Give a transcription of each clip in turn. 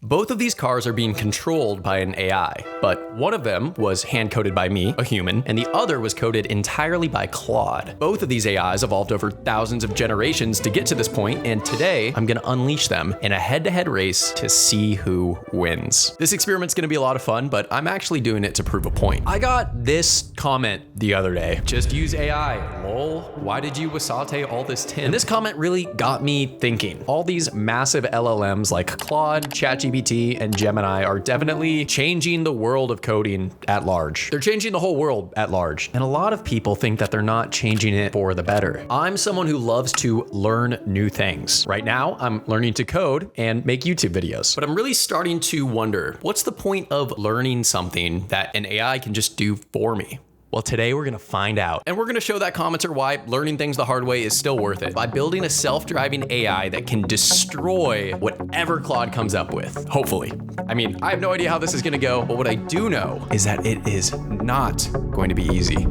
Both of these cars are being controlled by an AI, but one of them was hand-coded by me, a human, and the other was coded entirely by Claude. Both of these AIs evolved over thousands of generations to get to this point, and today I'm gonna unleash them in a head-to-head race to see who wins. This experiment's gonna be a lot of fun, but I'm actually doing it to prove a point. I got this comment the other day. Just use AI, lol. Why did you wasate all this tin? And this comment really got me thinking. All these massive LLMs like Claude, ChatGPT, and Gemini are definitely changing the world of coding at large. They're changing the whole world at large. And a lot of people think that they're not changing it for the better. I'm someone who loves to learn new things. Right now, I'm learning to code and make YouTube videos. But I'm really starting to wonder, what's the point of learning something that an AI can just do for me? Well, today we're gonna find out. And we're gonna show that commenter why learning things the hard way is still worth it by building a self-driving AI that can destroy whatever Claude comes up with, hopefully. I mean, I have no idea how this is gonna go, but what I do know is that it is not going to be easy.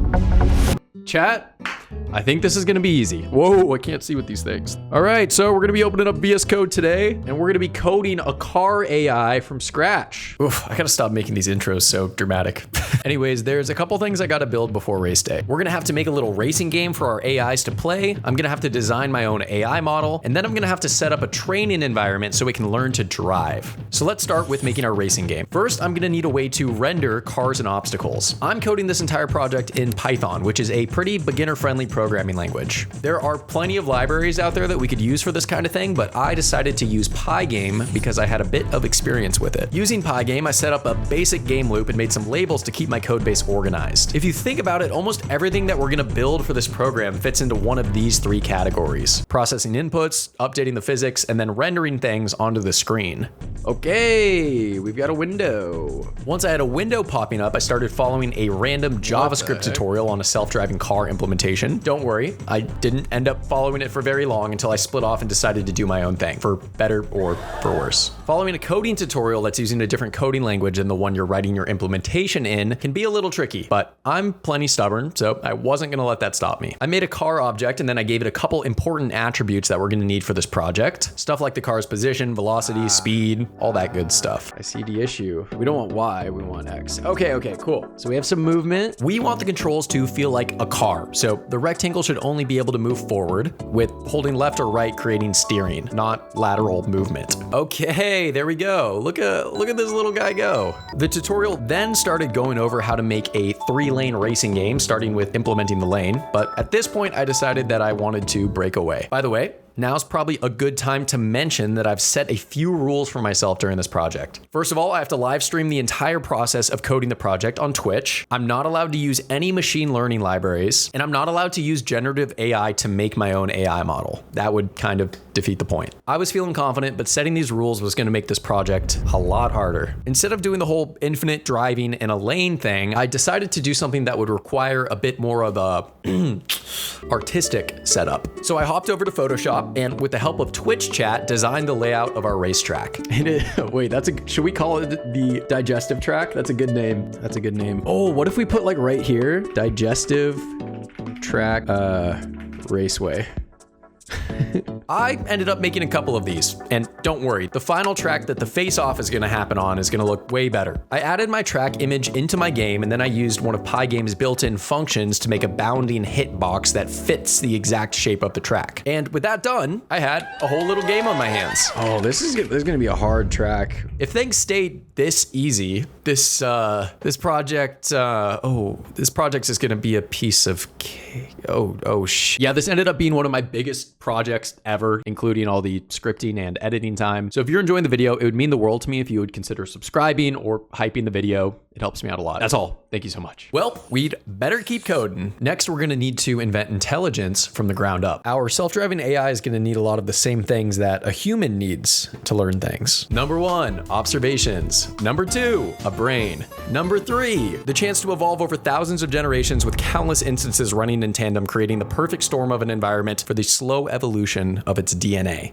Chat, I think this is gonna be easy. Whoa, I can't see with these things. All right, so we're gonna be opening up VS Code today, and we're gonna be coding a car AI from scratch. Oof, I gotta stop making these intros so dramatic. Anyways, there's a couple things I gotta build before race day. We're gonna have to make a little racing game for our AIs to play. I'm gonna have to design my own AI model, and then I'm gonna have to set up a training environment so it can learn to drive. So let's start with making our racing game. First, I'm gonna need a way to render cars and obstacles. I'm coding this entire project in Python, which is a pretty beginner-friendly programming language. There are plenty of libraries out there that we could use for this kind of thing, but I decided to use Pygame because I had a bit of experience with it. Using Pygame, I set up a basic game loop and made some labels to keep my code base organized. If you think about it, almost everything that we're gonna build for this program fits into one of these three categories: processing inputs, updating the physics, and then rendering things onto the screen. Okay, we've got a window. Once I had a window popping up, I started following a random JavaScript tutorial on a self-driving car implementation. Don't worry, I didn't end up following it for very long until I split off and decided to do my own thing, for better or for worse. Following a coding tutorial that's using a different coding language than the one you're writing your implementation in can be a little tricky, but I'm plenty stubborn, so I wasn't gonna let that stop me. I made a car object and then I gave it a couple important attributes that we're gonna need for this project. Stuff like the car's position, velocity, speed, all that good stuff. I see the issue. We don't want Y, we want X. Okay, cool. So we have some movement. We want the controls to feel like a car. So the rectangle should only be able to move forward, with holding left or right creating steering, not lateral movement. Okay, there we go. Look at this little guy go. The tutorial then started going over how to make a 3-lane racing game, starting with implementing the lane. But at this point, I decided that I wanted to break away. By the way, now's probably a good time to mention that I've set a few rules for myself during this project. First of all, I have to live stream the entire process of coding the project on Twitch. I'm not allowed to use any machine learning libraries, and I'm not allowed to use generative AI to make my own AI model. That would kind of defeat the point. I was feeling confident, but setting these rules was gonna make this project a lot harder. Instead of doing the whole infinite driving in a lane thing, I decided to do something that would require a bit more of a artistic setup. So I hopped over to Photoshop and with the help of Twitch chat, designed the layout of our racetrack. Wait, should we call it the digestive track? That's a good name. That's a good name. Oh, what if we put like right here, digestive track, raceway. I ended up making a couple of these, and don't worry, the final track that the face-off is gonna happen on is gonna look way better. I added my track image into my game, and then I used one of Pygame's built-in functions to make a bounding hitbox that fits the exact shape of the track. And with that done, I had a whole little game on my hands. Oh, this is gonna be a hard track. If things stayed this easy, this project is gonna be a piece of cake. Yeah, this ended up being one of my biggest projects ever, including all the scripting and editing time. So if you're enjoying the video, it would mean the world to me if you would consider subscribing or hyping the video. It helps me out a lot. That's all. Thank you so much. Well, we'd better keep coding. Next, we're gonna need to invent intelligence from the ground up. Our self-driving AI is gonna need a lot of the same things that a human needs to learn things. Number 1, observations. Number 2, a brain. Number 3, the chance to evolve over thousands of generations with countless instances running in tandem, creating the perfect storm of an environment for the slow evolution of its DNA.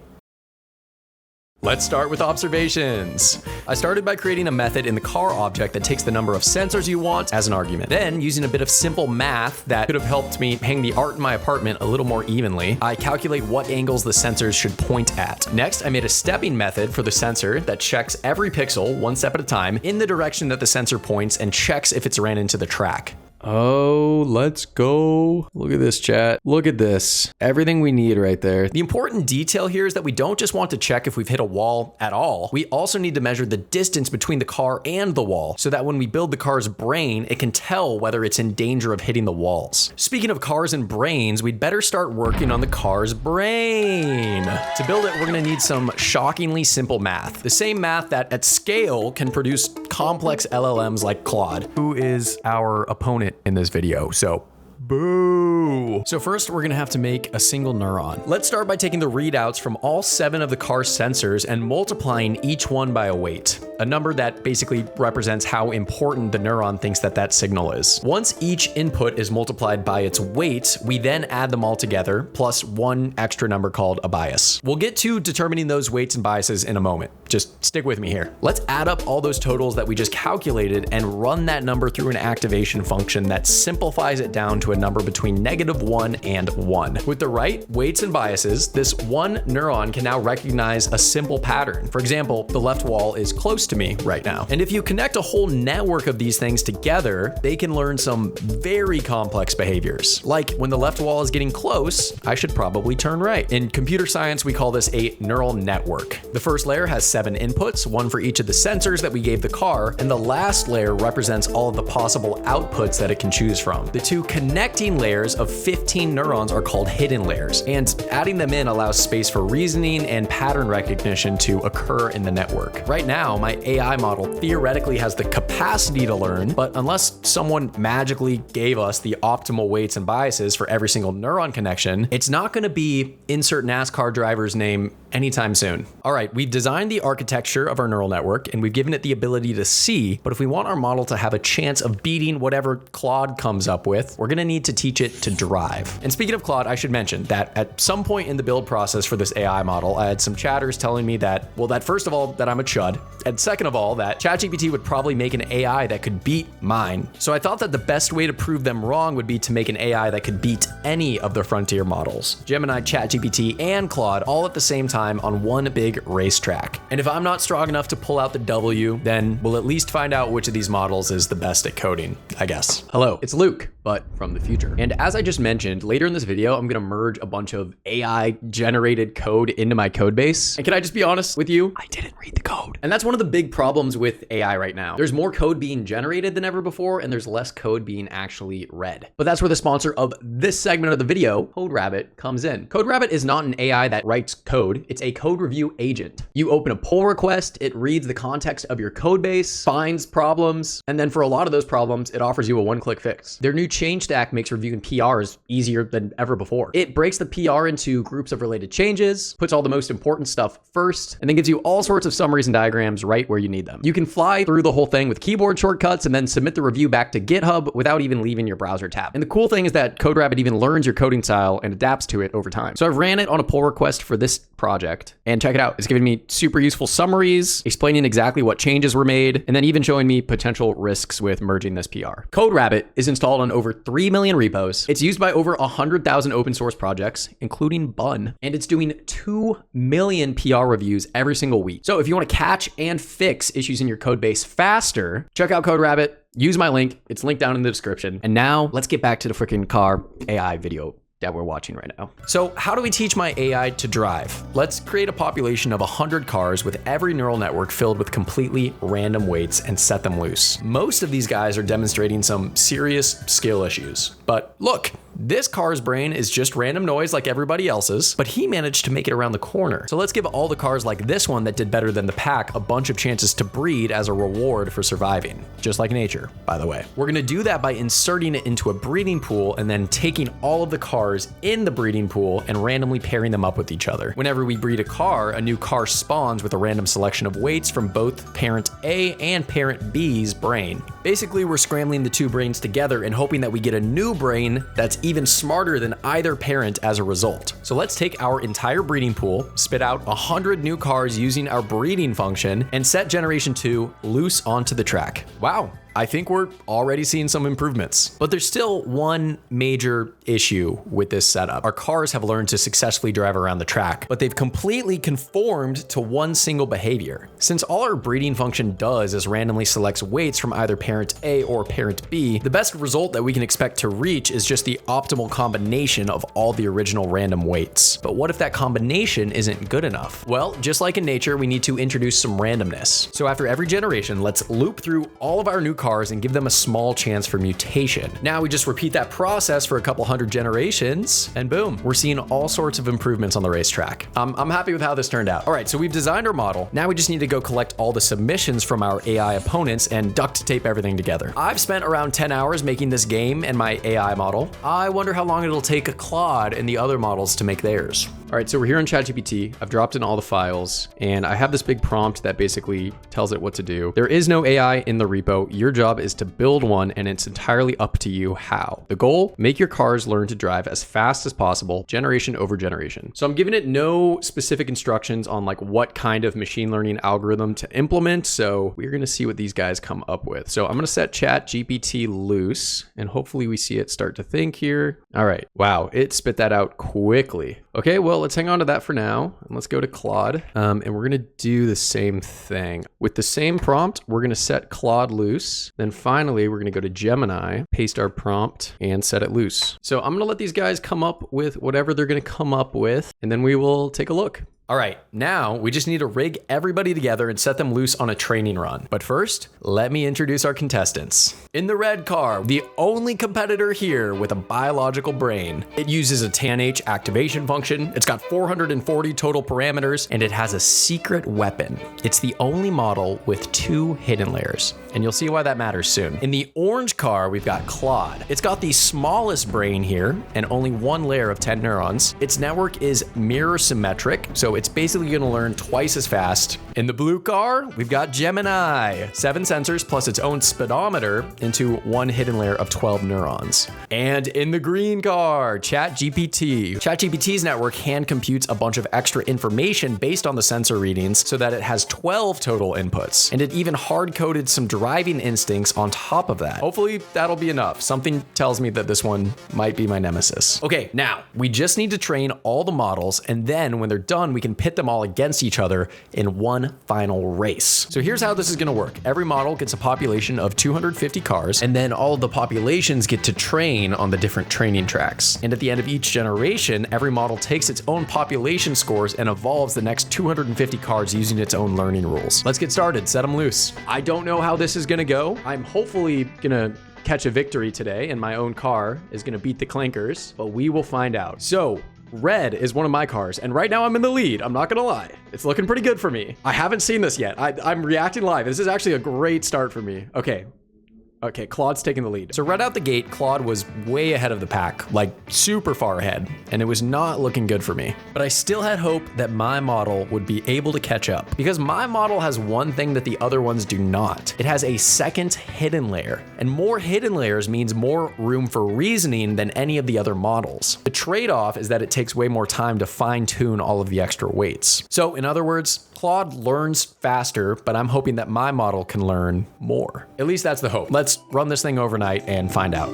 Let's start with observations. I started by creating a method in the car object that takes the number of sensors you want as an argument. Then, using a bit of simple math that could have helped me hang the art in my apartment a little more evenly, I calculate what angles the sensors should point at. Next, I made a stepping method for the sensor that checks every pixel one step at a time in the direction that the sensor points and checks if it's ran into the track. Oh, let's go. Look at this, chat. Look at this. Everything we need right there. The important detail here is that we don't just want to check if we've hit a wall at all. We also need to measure the distance between the car and the wall so that when we build the car's brain, it can tell whether it's in danger of hitting the walls. Speaking of cars and brains, we'd better start working on the car's brain. To build it, we're gonna need some shockingly simple math. The same math that at scale can produce complex LLMs like Claude, who is our opponent in this video. So boo. So first, we're gonna have to make a single neuron. Let's start by taking the readouts from all 7 of the car's sensors and multiplying each one by a weight, a number that basically represents how important the neuron thinks that that signal is. Once each input is multiplied by its weight, we then add them all together, plus one extra number called a bias. We'll get to determining those weights and biases in a moment. Just stick with me here. Let's add up all those totals that we just calculated and run that number through an activation function that simplifies it down to a number between -1 and 1. With the right weights and biases, this one neuron can now recognize a simple pattern. For example, the left wall is close to me right now. And if you connect a whole network of these things together, they can learn some very complex behaviors. Like when the left wall is getting close, I should probably turn right. In computer science, we call this a neural network. The first layer has 7 inputs, one for each of the sensors that we gave the car, and the last layer represents all of the possible outputs that it can choose from. The two connecting layers of 15 neurons are called hidden layers, and adding them in allows space for reasoning and pattern recognition to occur in the network. Right now, my AI model theoretically has the capacity to learn, but unless someone magically gave us the optimal weights and biases for every single neuron connection, it's not going to be insert NASCAR driver's name anytime soon. All right, we've designed the architecture of our neural network and we've given it the ability to see, but if we want our model to have a chance of beating whatever Claude comes up with, we're going to need to teach it to drive. And speaking of Claude, I should mention that at some point in the build process for this AI model, I had some chatters telling me that, well, that first of all, that I'm a chud, and second of all, that ChatGPT would probably make an AI that could beat mine. So I thought that the best way to prove them wrong would be to make an AI that could beat any of the frontier models, Gemini, ChatGPT, and Claude, all at the same time on one big racetrack. And if I'm not strong enough to pull out the W, then we'll at least find out which of these models is the best at coding, I guess. Hello, it's Luke, but from the future. And as I just mentioned, later in this video, I'm gonna merge a bunch of AI generated code into my code base. And can I just be honest with you? I didn't read the code. And that's one of the big problems with AI right now. There's more code being generated than ever before, and there's less code being actually read. But that's where the sponsor of this segment of the video, CodeRabbit, comes in. CodeRabbit is not an AI that writes code. It's a code review agent. You open a pull request, it reads the context of your code base, finds problems, and then for a lot of those problems, it offers you a one-click fix. Their new change stack makes reviewing PRs easier than ever before. It breaks the PR into groups of related changes, puts all the most important stuff first, and then gives you all sorts of summaries and diagrams right where you need them. You can fly through the whole thing with keyboard shortcuts and then submit the review back to GitHub without even leaving your browser tab. And the cool thing is that CodeRabbit even learns your coding style and adapts to it over time. So I've ran it on a pull request for this project, and check it out. It's giving me super useful summaries, explaining exactly what changes were made, and then even showing me potential risks with merging this PR. CodeRabbit is installed on over 3 million repos. It's used by over 100,000 open source projects, including Bun, and it's doing 2 million PR reviews every single week. So if you want to catch and fix issues in your code base faster, check out CodeRabbit. Use my link. It's linked down in the description. And now let's get back to the freaking car AI video that we're watching right now. So how do we teach my AI to drive? Let's create a population of 100 cars with every neural network filled with completely random weights and set them loose. Most of these guys are demonstrating some serious skill issues. But look, this car's brain is just random noise like everybody else's, but he managed to make it around the corner. So let's give all the cars like this one that did better than the pack a bunch of chances to breed as a reward for surviving. Just like nature, by the way. We're gonna do that by inserting it into a breeding pool and then taking all of the cars in the breeding pool and randomly pairing them up with each other. Whenever we breed a car, a new car spawns with a random selection of weights from both parent A and parent B's brain. Basically, we're scrambling the two brains together and hoping that we get a new brain that's even smarter than either parent as a result. So let's take our entire breeding pool, spit out 100 new cars using our breeding function, and set Generation 2 loose onto the track. Wow. I think we're already seeing some improvements. But there's still one major issue with this setup. Our cars have learned to successfully drive around the track, but they've completely conformed to one single behavior. Since all our breeding function does is randomly selects weights from either parent A or parent B, the best result that we can expect to reach is just the optimal combination of all the original random weights. But what if that combination isn't good enough? Well, just like in nature, we need to introduce some randomness. So after every generation, let's loop through all of our new cars and give them a small chance for mutation. Now we just repeat that process for a couple hundred generations, and boom, we're seeing all sorts of improvements on the racetrack. I'm happy with how this turned out. All right, so we've designed our model. Now we just need to go collect all the submissions from our AI opponents and duct tape everything together. I've spent around 10 hours making this game and my AI model. I wonder how long it'll take Claude and the other models to make theirs. All right, so we're here in ChatGPT. I've dropped in all the files, and I have this big prompt that basically tells it what to do. There is no AI in the repo. Your job is to build one, and it's entirely up to you how. The goal, make your cars learn to drive as fast as possible, generation over generation. So I'm giving it no specific instructions on like what kind of machine learning algorithm to implement. So we're gonna see what these guys come up with. So I'm gonna set ChatGPT loose, and hopefully we see it start to think here. All right, wow, it spit that out quickly. Okay, well, let's hang on to that for now, and let's go to Claude, and we're gonna do the same thing. With the same prompt, we're gonna set Claude loose. Then finally, we're gonna go to Gemini, paste our prompt, and set it loose. So I'm gonna let these guys come up with whatever they're gonna come up with, and then we will take a look. All right, now we just need to rig everybody together and set them loose on a training run. But first, let me introduce our contestants. In the red car, the only competitor here with a biological brain. It uses a TANH activation function, it's got 440 total parameters, and it has a secret weapon. It's the only model with 2 hidden layers, and you'll see why that matters soon. In the orange car, we've got Claude. It's got the smallest brain here, and only 1 layer of 10 neurons. Its network is mirror symmetric, so it's basically gonna learn twice as fast. In the blue car, we've got Gemini. 7 sensors plus its own speedometer into 1 hidden layer of 12 neurons. And in the green car, ChatGPT. ChatGPT's network hand computes a bunch of extra information based on the sensor readings so that it has 12 total inputs. And it even hard-coded some driving instincts on top of that. Hopefully that'll be enough. Something tells me that this one might be my nemesis. Okay, now we just need to train all the models, and then when they're done, we can pit them all against each other in one final race. So here's how this is gonna work. Every model gets a population of 250 cars, and then all of the populations get to train on the different training tracks. And at the end of each generation, every model takes its own population scores and evolves the next 250 cars using its own learning rules. Let's get started, set them loose. I don't know how this is gonna go. I'm hopefully gonna catch a victory today, and my own car is gonna beat the clankers, but we will find out. So, red is one of my cars, and right now I'm in the lead. I'm not gonna lie. It's looking pretty good for me. I haven't seen this yet. I'm reacting live. This is actually a great start for me. Okay, Claude's taking the lead. So right out the gate, Claude was way ahead of the pack, like super far ahead, and it was not looking good for me. But I still had hope that my model would be able to catch up, because my model has one thing that the other ones do not. It has a second hidden layer, and more hidden layers means more room for reasoning than any of the other models. The trade-off is that it takes way more time to fine-tune all of the extra weights. So in other words, Claude learns faster, but I'm hoping that my model can learn more. At least that's the hope. Let's run this thing overnight and find out.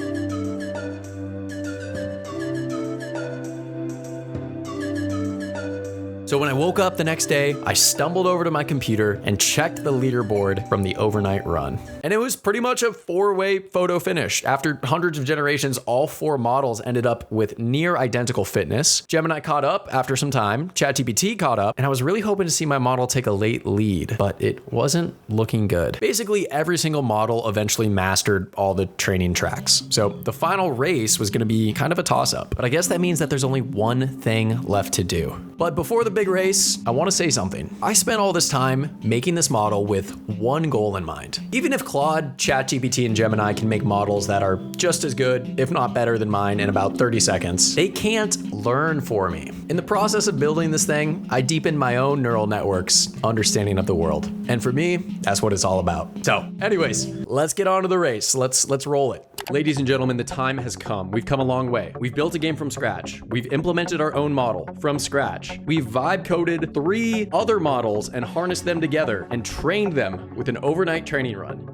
So when I woke up the next day, I stumbled over to my computer and checked the leaderboard from the overnight run. And it was pretty much a 4-way photo finish. After hundreds of generations, all 4 models ended up with near identical fitness. Gemini caught up after some time, ChatGPT caught up, and I was really hoping to see my model take a late lead, but it wasn't looking good. Basically, every single model eventually mastered all the training tracks. So the final race was gonna be kind of a toss-up, but I guess that means that there's only one thing left to do. But before the big race, I want to say something. I spent all this time making this model with one goal in mind. Even if Claude, ChatGPT, and Gemini can make models that are just as good, if not better than mine in about 30 seconds, they can't learn for me. In the process of building this thing, I deepened my own neural network's understanding of the world. And for me, that's what it's all about. So anyways, let's get on to the race. Let's roll it. Ladies and gentlemen, the time has come. We've come a long way. We've built a game from scratch. We've implemented our own model from scratch. We've vibe coded 3 other models and harnessed them together and trained them with an overnight training run.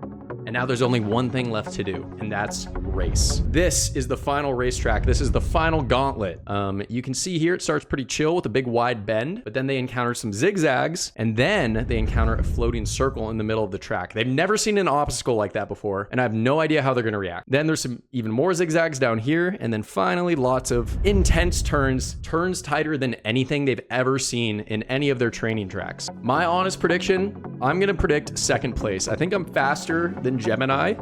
And now there's only one thing left to do, and that's race. This is the final racetrack. This is the final gauntlet. You can see here it starts pretty chill with a big wide bend, but then they encounter some zigzags, and then they encounter a floating circle in the middle of the track. They've never seen an obstacle like that before, and I have no idea how they're gonna react. Then there's some even more zigzags down here, and then finally lots of intense turns tighter than anything they've ever seen in any of their training tracks. My honest prediction, I'm gonna predict 2nd place. I think I'm faster than Gemini,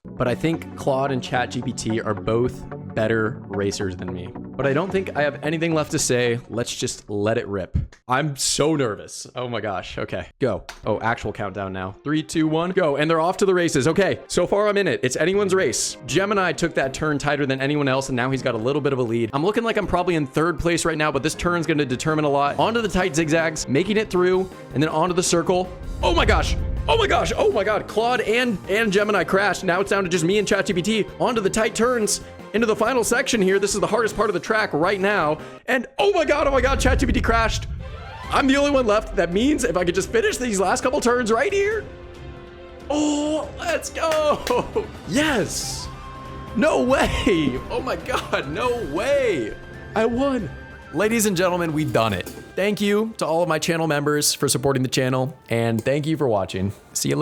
but I think Claude and ChatGPT are both better racers than me. But I don't think I have anything left to say. Let's just let it rip. I'm so nervous. Oh my gosh. Okay, go. Oh, actual countdown now. 3, 2, 1, go. And they're off to the races. Okay, so far I'm in it. It's anyone's race. Gemini took that turn tighter than anyone else, and now he's got a little bit of a lead. I'm looking like I'm probably in 3rd place right now, but this turn's gonna determine a lot. Onto the tight zigzags, making it through, and then onto the circle. Oh my gosh. Oh my gosh, oh my god, Claude and Gemini crashed. Now it's down to just me and ChatGPT onto the tight turns into the final section here. This is the hardest part of the track right now. And oh my god, ChatGPT crashed. I'm the only one left. That means if I could just finish these last couple turns right here. Oh, let's go. Yes. No way. Oh my god, no way. I won. Ladies and gentlemen, we've done it. Thank you to all of my channel members for supporting the channel, and thank you for watching. See you later.